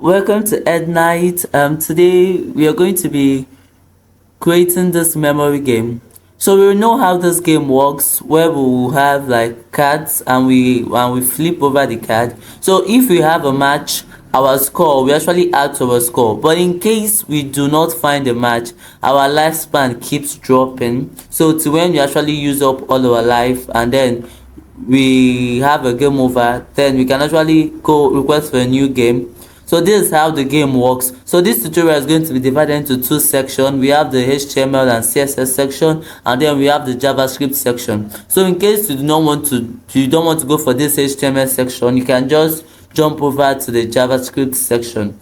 Welcome to Ed Night. Today we are going to be creating this memory game. So we will know how this game works, where we will have like cards and we flip over the card. So if we have a match, our score, we actually add to our score. But in case we do not find a match, our lifespan keeps dropping. So to when we actually use up all our life and then we have a game over, then we can actually go request for a new game. So this is how the game works. So this tutorial is going to be divided into two sections. We have the HTML and CSS section, and then we have the JavaScript section. So in case you don't want to go for this HTML section, you can just jump over to the JavaScript section.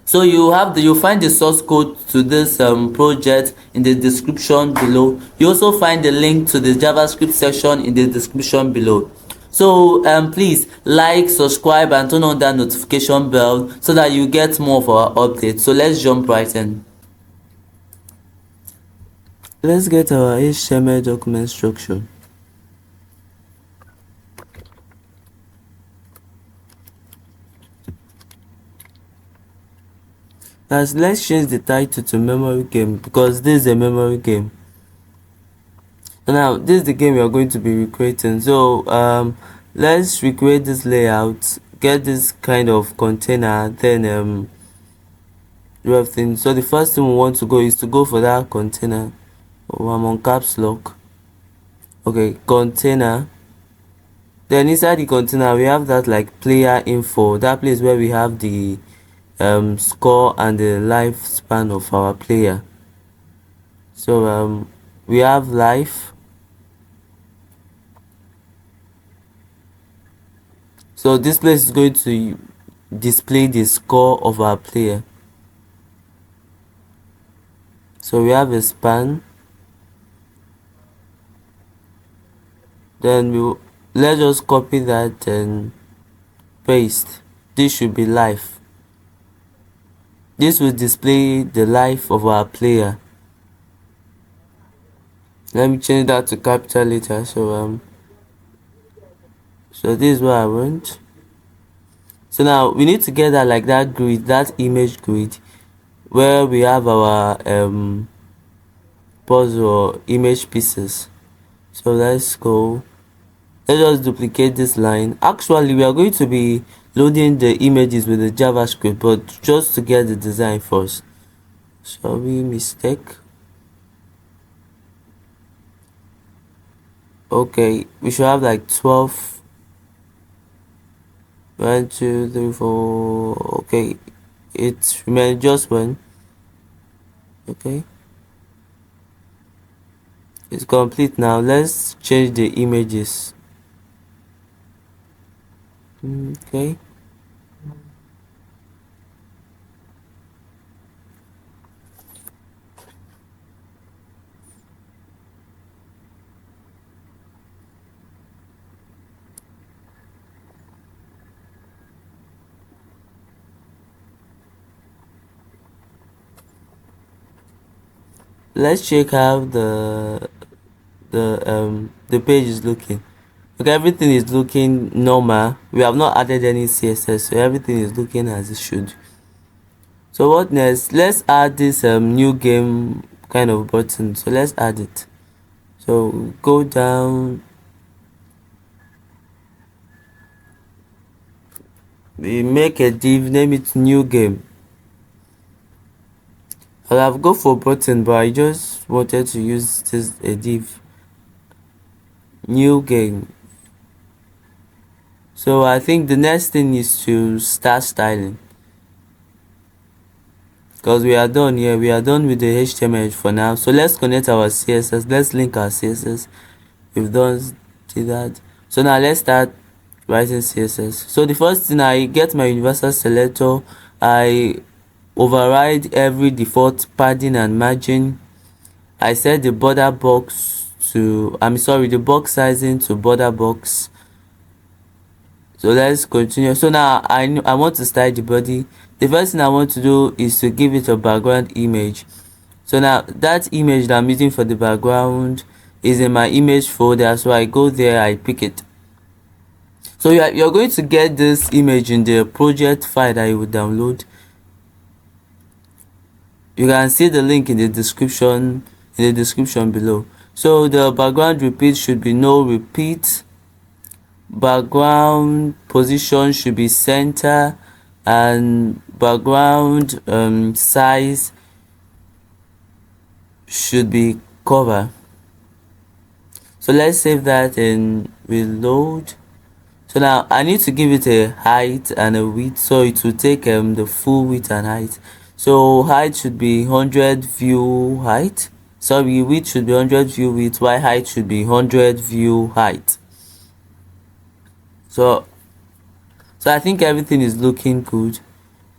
So you'll find the source code to this project in the description below. You also find the link to the JavaScript section in the description below. So please like, subscribe and turn on that notification bell so that you get more of our updates. So let's jump right in. Let's get our HTML document structure. Let's change the title to memory game because this is a memory game. Now this is the game we are going to be recreating. So let's recreate this layout, get this kind of container, then do everything. So the first thing we want to go is to go for that container. I'm on caps lock. Okay, container. Then inside the container we have that like player info, that place where we have the score and the lifespan of our player. So we have life. So this place is going to display the score of our player. So we have a span. Then let's just copy that and paste. This should be life. This will display the life of our player. Let me change that to capital letter. So this is what I want. So now we need to get that like that grid, that image grid, where we have our puzzle or image pieces. So let's go. Let's just duplicate this line. Actually, we are going to be loading the images with the JavaScript, but just to get the design first. Sorry, mistake. Okay, we should have like 12. 1, 2, 3, 4. Okay, it remains just one. Okay, it's complete now. Let's change the images. Okay, let's check how the page is looking. Okay, everything is looking normal. We have not added any CSS, so everything is looking as it should. So what next? Let's add this new game kind of button. So let's add it. So go down, we make a div, name it new game. I'll have go for button, but I just wanted to use this a div, new game. So I think the next thing is to start styling, because we are done here. We are done with the HTML for now. So let's connect our CSS. Let's link our CSS. We've done that. So now let's start writing CSS. So the first thing, I get my universal selector. I override every default padding and margin. I set the border box to the box sizing to border box. So let's continue. So now I want to style the body. The first thing I want to do is to give it a background image. So now that image that I'm using for the background is in my image folder. So I go there, I pick it. So you're going to get this image in the project file that you will download. You can see the link in the description below. So the background repeat should be no repeat. Background position should be center, and background size should be cover. So let's save that and reload. So now I need to give it a height and a width, so it will take the full width and height. So height should be 100 view height, sorry, width should be 100 view width, while height should be 100 view height. So I think everything is looking good.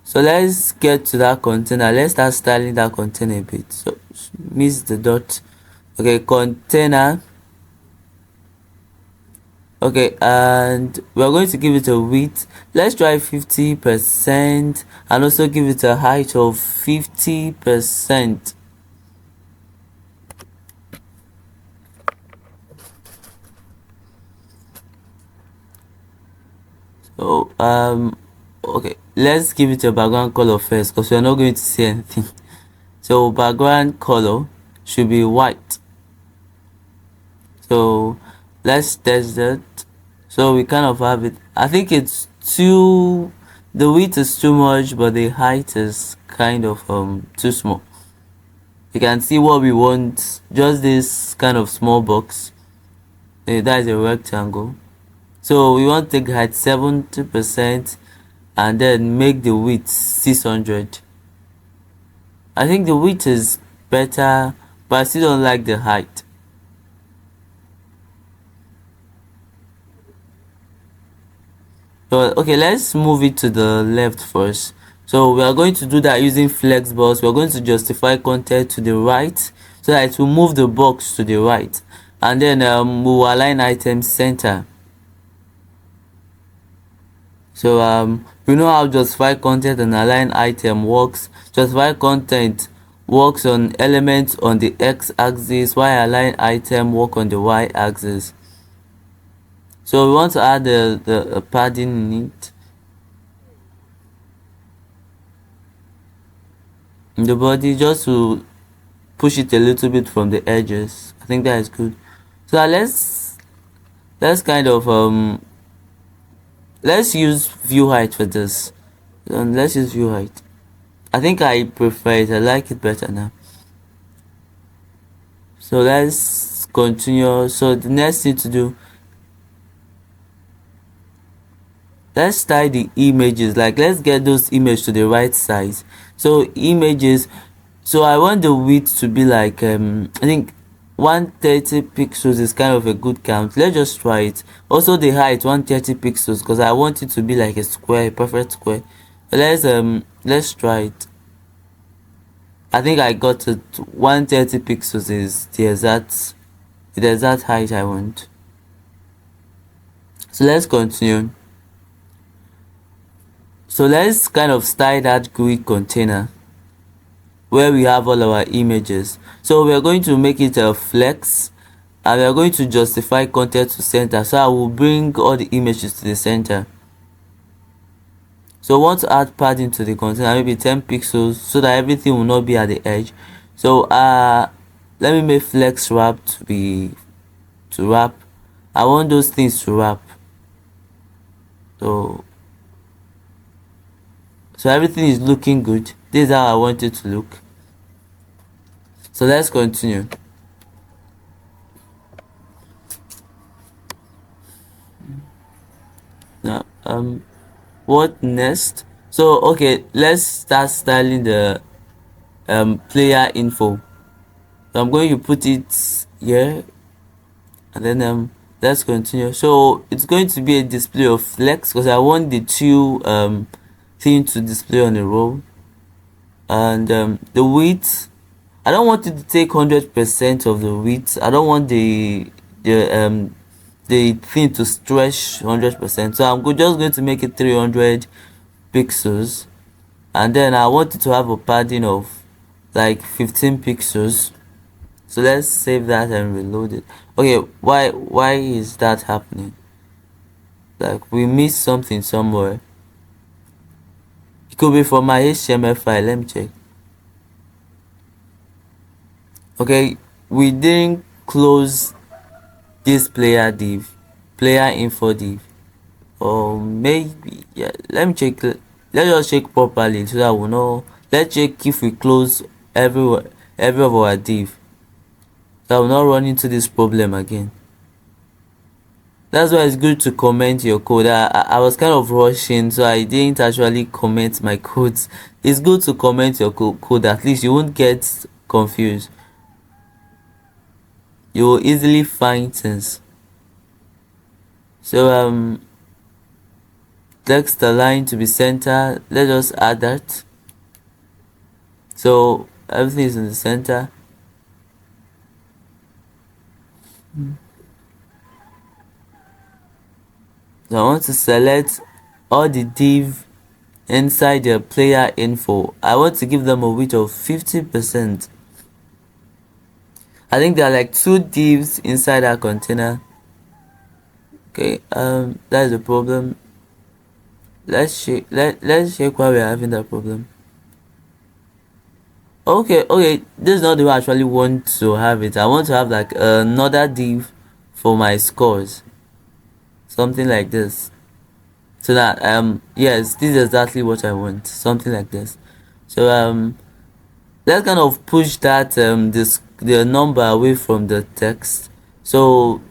So let's get to that container. Let's start styling that container a bit. So miss the dot. Okay, container. Okay, and we're going to give it a width. Let's try 50% and also give it a height of 50%. So okay, let's give it a background color first, because we're not going to see anything. So background color should be white. So let's test that. So we kind of have it. I think it's too, the width is too much, but the height is kind of too small. You can see what we want, just this kind of small box. That is a rectangle. So we want to take height 70% and then make the width 600. I think the width is better, but I still don't like the height. So okay, let's move it to the left first. So we are going to do that using flexbox. We're going to justify content to the right so that it will move the box to the right, and then we'll align item center. So we know how justify content and align item works. Justify content works on elements on the x-axis, while align item work on the y-axis. So we want to add the padding in it. In the body, just to push it a little bit from the edges. I think that is good. So let's kind of let's use view height for this. Let's use view height. I think I prefer it. I like it better now. So let's continue. So the next thing to do, let's tie the images. Like, let's get those images to the right size. So images, so I want the width to be like I think 130 pixels is kind of a good count. Let's just try it. Also the height 130 pixels, because I want it to be like a square, a perfect square. Let's try it. I think I got it. 130 pixels is the exact height I want. So let's continue. So let's kind of style that GUI container where we have all our images. So we're going to make it a flex, and we're going to justify content to center. So I will bring all the images to the center. So I want to add padding to the container, maybe 10 pixels, so that everything will not be at the edge. So let me make flex wrap to wrap. I want those things to wrap. So everything is looking good. This is how I want it to look. So let's continue. Now what next? So okay, let's start styling the player info. So I'm going to put it here, and then let's continue. So it's going to be a display of flex, because I want the two thing to display on a row. And the width, I don't want it to take 100% of the width. I don't want the thing to stretch 100%. So I'm just going to make it 300 pixels, and then I want it to have a padding of like 15 pixels. So let's save that and reload it. Okay, why is that happening? like we missed something somewhere. It could be from my HTML file. Let me check. Okay, we didn't close this player info div, or maybe, yeah, let me check. Let's just check properly so that we know. Let's check if we close every of our div, so I will not run into this problem again. That's why it's good to comment your code. I was kind of rushing, so I didn't actually comment my codes. It's good to comment your code, at least you won't get confused. You will easily find things. So text align to be center. Let's just add that. So everything is in the center. So I want to select all the div inside the player info. I want to give them a width of 50%. I think there are like 2 divs inside our container. Okay, that is a problem. Let's check why we're having that problem. Okay, this is not the way I actually want to have it. I want to have like another div for my scores, something like this, so that yes, this is exactly what I want, something like this. So let's kind of push that the number away from the text. So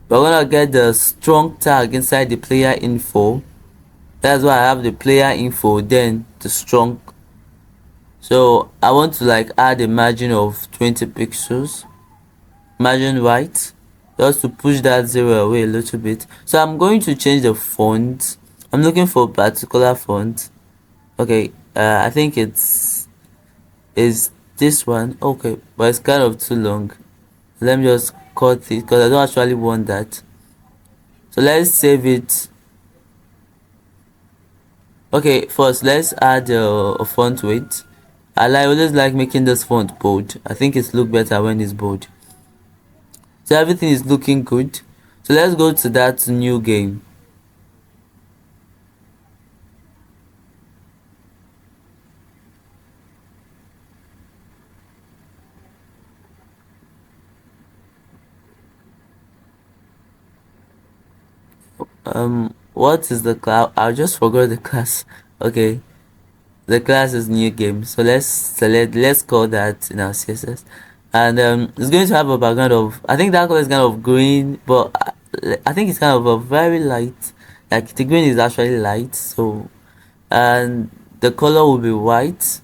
we're gonna get the strong tag inside the player info. That's why I have the player info, then the strong. So I want to like add a margin of 20 pixels, margin right, just to push that 0 away a little bit. So I'm going to change the font. I'm looking for a particular font. Okay, I think is this one. Okay, but it's kind of too long. Let me just cut it because I don't actually want that. So let's save it. Okay, first let's add a font weight. I always like making this font bold. I think it's look better when it's bold. So everything is looking good. So let's go to that new game. What is the class? I just forgot the class. Okay, the class is new game. So let's call that in our CSS, and it's going to have a background of, I think that color is kind of green, but I think it's kind of a very light, like the green is actually light. So and the color will be white.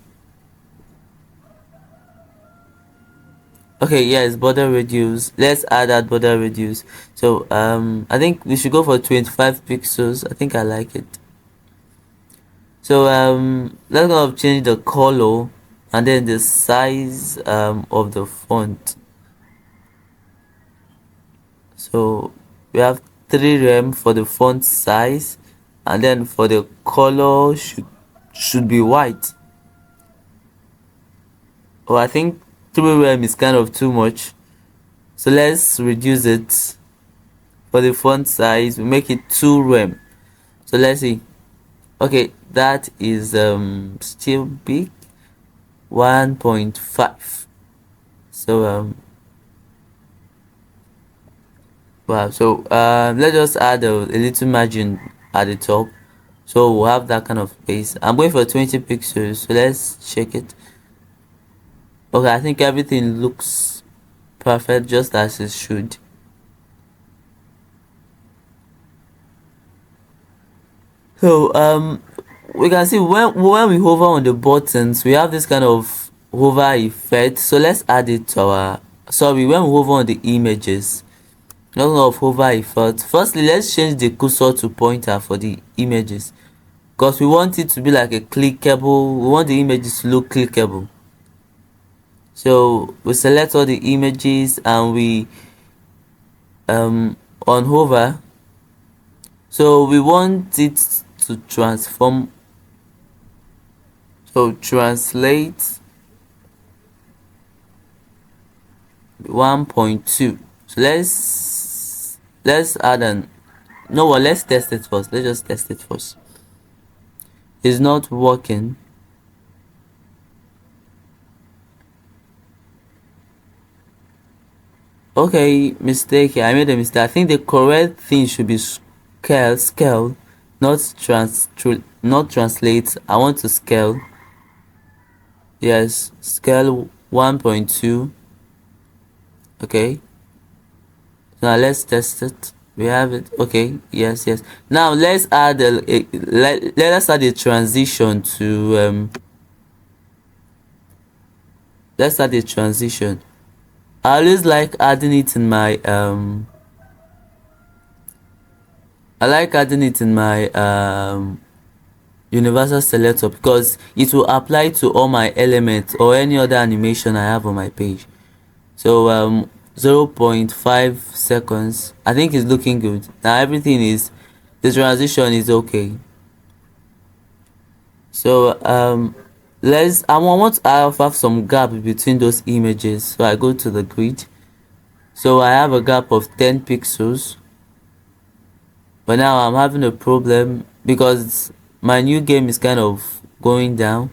Okay, yes, border radius. Let's add that border radius. So I think we should go for 25 pixels. I think I like it. So let's kind of change the color and then the size of the font. So we have 3 rem for the font size, and then for the color should be white. Oh, I think 3 rem is kind of too much, so let's reduce it. For the font size, we make it 2 rem. So let's see. Okay, that is still big, 1.5. So wow. So let's just add a little margin at the top, so we'll have that kind of space. I'm going for 20 pixels, so let's check it. Okay, I think everything looks perfect, just as it should. So we can see when we hover on the buttons, we have this kind of hover effect. So let's add it to our, sorry, when we hover on the images, not of hover effect. Firstly, let's change the cursor to pointer for the images, because we want it to be like a clickable, we want the images to look clickable. So we select all the images and we on hover, so we want it to transform. So translate 1.2. So let's let's add an no what let's test it first. Let's just test it first. It's not working. Okay, mistake here. I made a mistake. I think the correct thing should be scale, not translate. I want to scale. Yes, scale 1.2. Okay, now let's test it. We have it. Okay, yes. Now let's add let's add a transition to let's add a transition. I always like adding it in my I like adding it in my universal selector because it will apply to all my elements or any other animation I have on my page. So 0.5 seconds, I think it's looking good. Now everything is, the transition is okay. So I want to have some gap between those images. So I go to the grid. So I have a gap of 10 pixels. But now I'm having a problem because my new game is kind of going down.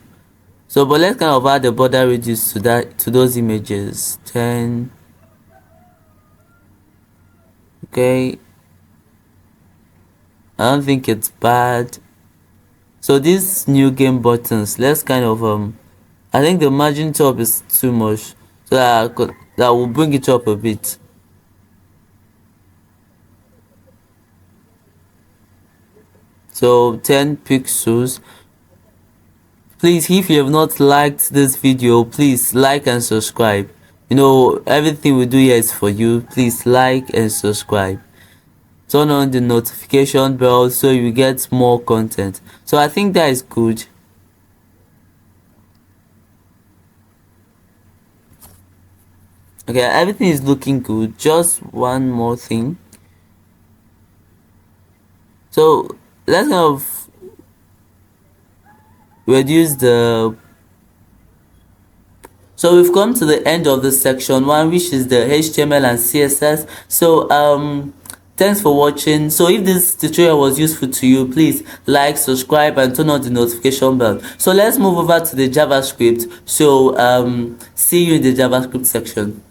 So but let's kind of add the border radius to those images. 10. Okay, I don't think it's bad. So these new game buttons, let's kind of I think the margin top is too much, so that will bring it up a bit. So 10 pixels. Please, if you have not liked this video, please like and subscribe. You know, everything we do here is for you. Please like and subscribe. Turn on the notification bell so you get more content. So I think that is good. Okay, everything is looking good. Just one more thing. So let's kind of reduce the So we've come to the end of the section 1, which is the HTML and CSS. So thanks for watching. So if this tutorial was useful to you, please like, subscribe and turn on the notification bell. So let's move over to the JavaScript. So see you in the JavaScript section.